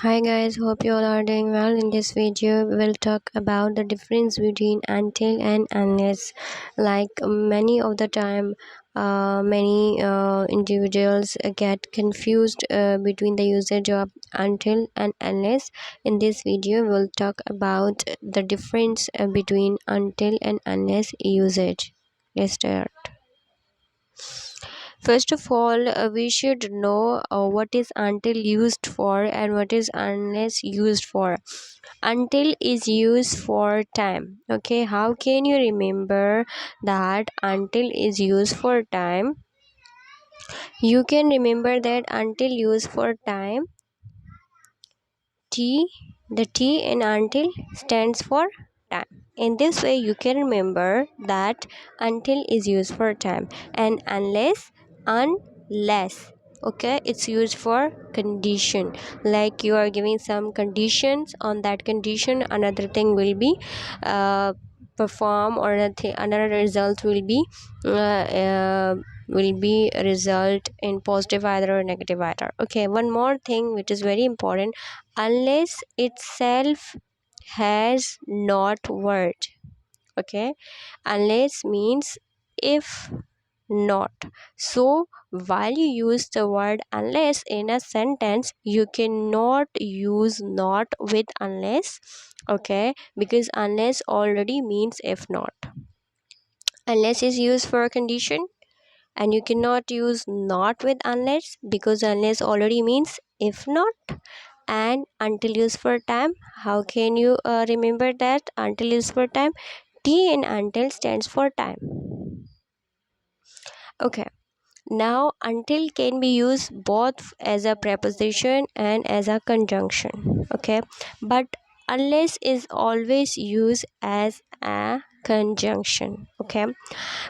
Hi guys, hope you all are doing well. In this video, we will talk about the difference between until and unless. Like many of the time, many individuals get confused between the usage of until and unless. In this video, we will talk about the difference between until and unless usage. Let's start. First of all, we should know what is until used for and what is unless used for. Until is used for time. Okay, how can you remember that until is used for time? You can remember that until used for time. T, the T in until stands for time. In this way, you can remember that until is used for time and unless. Okay, it's used for condition. Like you are giving some conditions, on that condition another thing will be perform, or another result will be a result in positive either or negative either. Okay, one more thing which is very important: unless itself has not word. Okay, unless means if not. So while you use the word unless in a sentence, you cannot use not with unless. Okay, because unless already means if not. Unless is used for a condition, and you cannot use not with unless because unless already means if not. And until used for time, how can you remember that until used for time? T in until stands for time. Okay, now until can be used both as a preposition and as a conjunction. Okay, but unless is always used as a conjunction. Okay,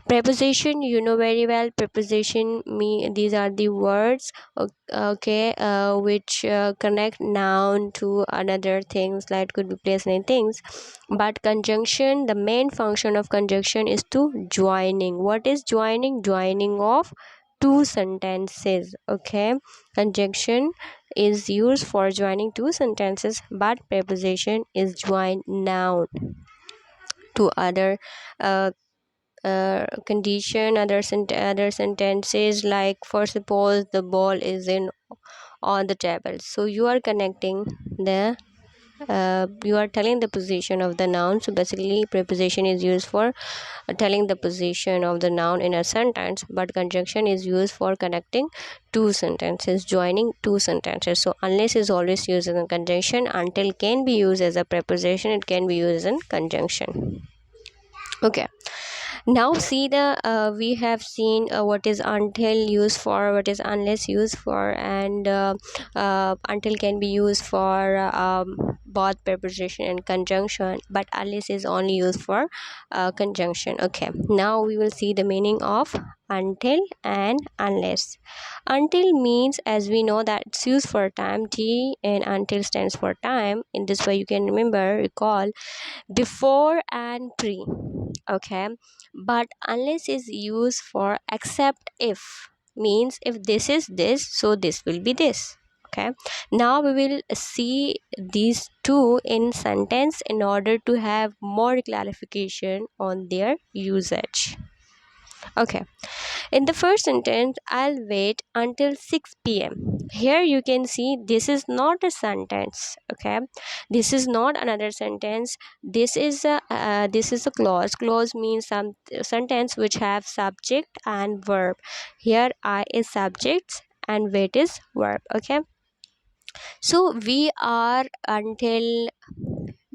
preposition, you know very well, preposition these are the words, okay, which connect noun to another things, like could be place any things. But conjunction, the main function of conjunction is to joining. What is joining? Joining of two sentences. Okay, conjunction is used for joining two sentences, but preposition is join noun to other condition, other sentences. Like for suppose the ball is in on the table, so you are connecting the you are telling the position of the noun. So basically preposition is used for telling the position of the noun in a sentence, but conjunction is used for connecting two sentences, joining two sentences. So unless is always used as a conjunction, until can be used as a preposition, it can be used in conjunction. Okay, now see the we have seen what is until used for, what is unless used for, and until can be used for both preposition and conjunction, but unless is only used for conjunction. Okay, now we will see the meaning of until and unless. Until means, as we know, that it's used for time. T and until stands for time. In this way you can remember, recall before and pre. Okay, but unless is used for except if, means if this is this, so this will be this. Okay, now we will see these two in sentence in order to have more clarification on their usage. Okay, in the first sentence, I'll wait until 6 p.m. Here you can see this is not a sentence. Okay, this is not another sentence. This is a clause. Clause means some sentence which have subject and verb. Here I is subject and wait is verb. Okay, so we are until,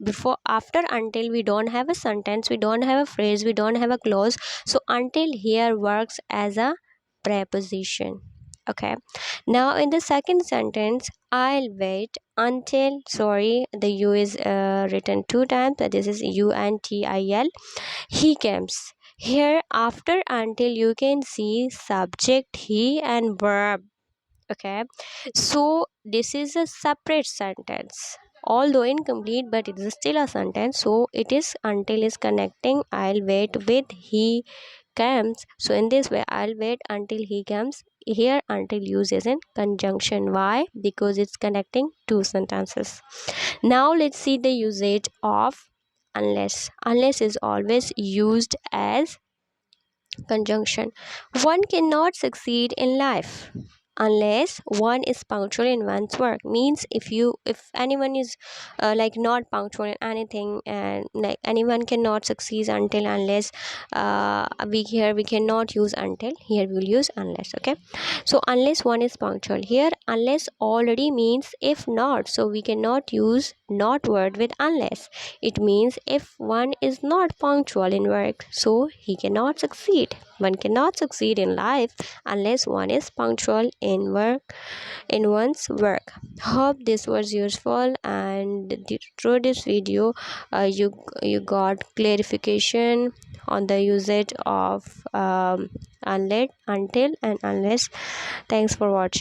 before after until we don't have a sentence, we don't have a phrase, we don't have a clause. So until here works as a preposition. Okay, now in the second sentence, I'll wait until, sorry, the u is written two times, but this is until, he comes. Here after until you can see subject he and verb. Okay, so this is a separate sentence, although incomplete, but it is still a sentence. So it is until is connecting I'll wait with he comes. So in this way, I'll wait until he comes here until uses in conjunction. Why? Because it's connecting two sentences. Now let's see the usage of unless. Unless is always used as conjunction. One cannot succeed in life unless one is punctual in one's work. Means if anyone is not punctual in anything, and like anyone cannot succeed until unless, we cannot use until, here we will use unless. Okay, so unless one is punctual, here unless already means if not, so we cannot use not word with unless. It means if one is not punctual in work, so he cannot succeed. One cannot succeed in life unless one is punctual in one's work. Hope this was useful, and through this video you got clarification on the usage of unless, until, and unless. Thanks for watching.